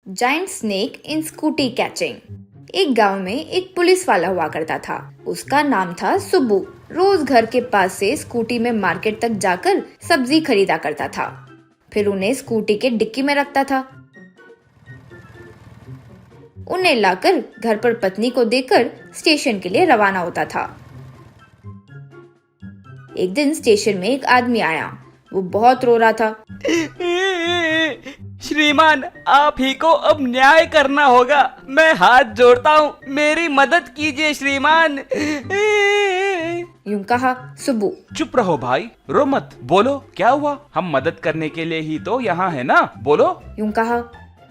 Giant snake in scooty catching. एक गांव में एक पुलिस वाला हुआ करता था। उसका नाम था सुब्बू। रोज घर के पास से स्कूटी में मार्केट तक जाकर सब्जी खरीदा करता था, फिर उन्हें स्कूटी के डिक्की में रखता था। उन्हें लाकर घर पर पत्नी को देकर स्टेशन के लिए रवाना होता था। एक दिन स्टेशन में एक आदमी आया। वो बहुत रो रहा था। श्रीमान, आप ही को अब न्याय करना होगा। मैं हाथ जोड़ता हूँ, मेरी मदद कीजिए श्रीमान। यूं कहा सुब्बू। चुप रहो भाई, रो मत, बोलो क्या हुआ। हम मदद करने के लिए ही तो यहाँ है ना, बोलो। यूं कहा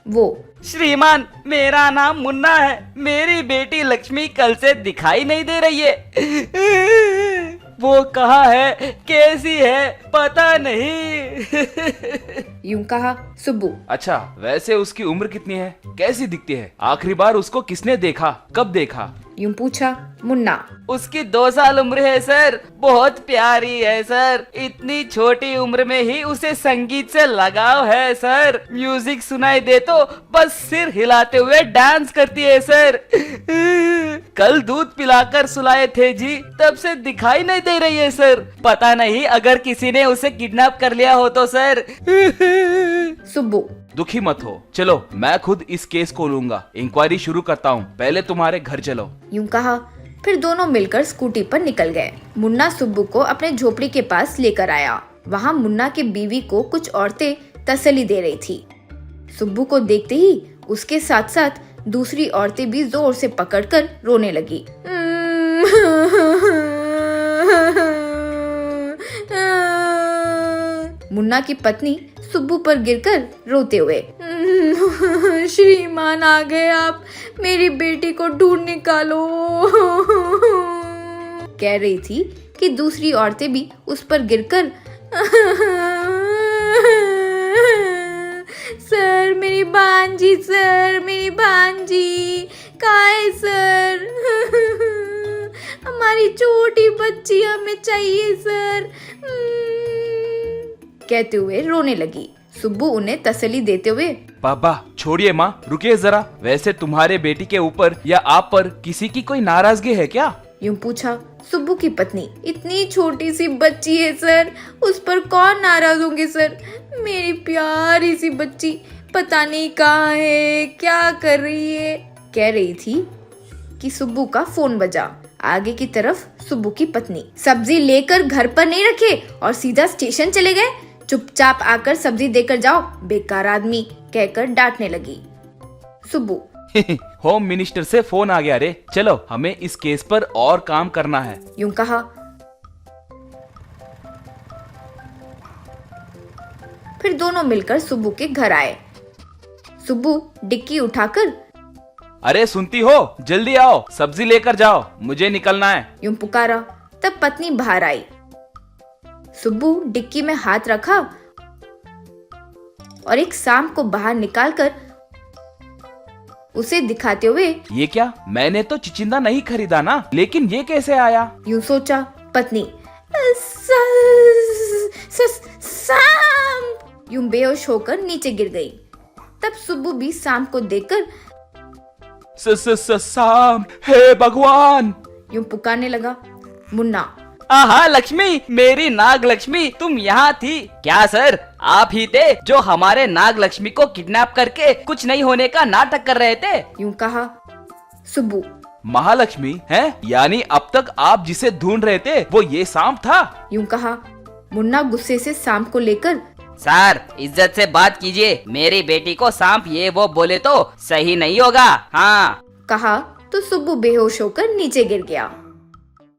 वो। श्रीमान, मेरा नाम मुन्ना है। मेरी बेटी लक्ष्मी कल से दिखाई नहीं दे रही है। वो कहाँ है, कैसी है, पता नहीं। यूं कहा सुब्बू। अच्छा, वैसे उसकी उम्र कितनी है, कैसी दिखती है, आखिरी बार उसको किसने देखा, कब देखा। यूं पूछा मुन्ना। उसकी 2 साल उम्र है सर। बहुत प्यारी है सर। इतनी छोटी उम्र में ही उसे संगीत से लगाव है सर। म्यूजिक सुनाई दे तो बस सिर हिलाते हुए डांस करती है सर। कल दूध पिलाकर सुलाए थे जी, तब से दिखाई नहीं दे रही है सर। पता नहीं अगर किसी ने उसे किडनैप कर लिया हो तो सर। सुब्बू। दुखी मत हो, चलो मैं खुद इस केस को लूंगा। इंक्वायरी शुरू करता हूँ, पहले तुम्हारे घर चलो। यूं कहा, फिर दोनों मिलकर स्कूटी पर निकल गए। मुन्ना सुब्बू को अपने झोपड़ी के पास लेकर आया। वहाँ मुन्ना की बीवी को कुछ औरतें तसल्ली दे रही थी। सुब्बू को देखते ही उसके साथ साथ दूसरी औरतें भी जोर से पकड़कर रोने लगी। मुन्ना की पत्नी सुब्बू पर गिरकर रोते हुए, श्रीमान आ गए आप, मेरी बेटी को ढूंढ निकालो, कह रही थी कि दूसरी औरतें भी उस पर गिरकर, सर मेरी भांजी, सर मेरी भांजी कहाँ है सर, हमारी छोटी बच्ची हमें चाहिए सर, कहते हुए रोने लगी। सुब्बू उन्हें तसल्ली देते हुए, बाबा छोड़िए माँ, रुकिए जरा। वैसे तुम्हारे बेटी के ऊपर या आप पर किसी की कोई नाराजगी है क्या। यूं पूछा सुब्बू की पत्नी। इतनी छोटी सी बच्ची है सर, उस पर कौन नाराज होंगे सर। मेरी प्यारी सी बच्ची पता नहीं कहाँ है, क्या कर रही है, कह रही थी कि सुब्बू का फोन बजा। आगे की तरफ सुब्बू की पत्नी, सब्जी लेकर घर पर नहीं रखे और सीधा स्टेशन चले गए। चुपचाप आकर सब्जी देकर जाओ, बेकार आदमी, कहकर डांटने लगी। सुब्बू। होम मिनिस्टर से फोन आ गया रे, चलो हमें इस केस पर और काम करना है। यूं कहा। फिर दोनों मिलकर सुब्बू के घर आए। सुब्बू डिक्की उठाकर, अरे सुनती हो, जल्दी आओ, सब्जी लेकर जाओ, मुझे निकलना है, यूं पुकारा। तब पत्नी बाहर आई। सुब्बू डिक्की में हाथ रखा और एक सांप को बाहर निकालकर उसे दिखाते हुए, ये क्या, मैंने तो चिचिंदा नहीं खरीदा ना, लेकिन ये कैसे आया। यूं सोचा। पत्नी, सांप, यूं बेहोश होकर नीचे गिर गई। तब सुब्बू भी सांप को देखकर, सांप, हे भगवान, यूं पुकारने लगा। मुन्ना। आहा लक्ष्मी, मेरी नाग लक्ष्मी, तुम यहाँ थी क्या सर। आप ही थे जो हमारे नाग लक्ष्मी को किडनैप करके कुछ नहीं होने का नाटक कर रहे थे। यूं कहा सुब्बू। महालक्ष्मी है, यानी अब तक आप जिसे ढूंढ रहे थे वो ये सांप था। यूं कहा। मुन्ना गुस्से से सांप को लेकर, सर इज्जत से बात कीजिए, मेरी बेटी को सांप ये वो बोले तो सही नहीं होगा। हाँ, कहा तो सुब्बू बेहोश होकर नीचे गिर गया।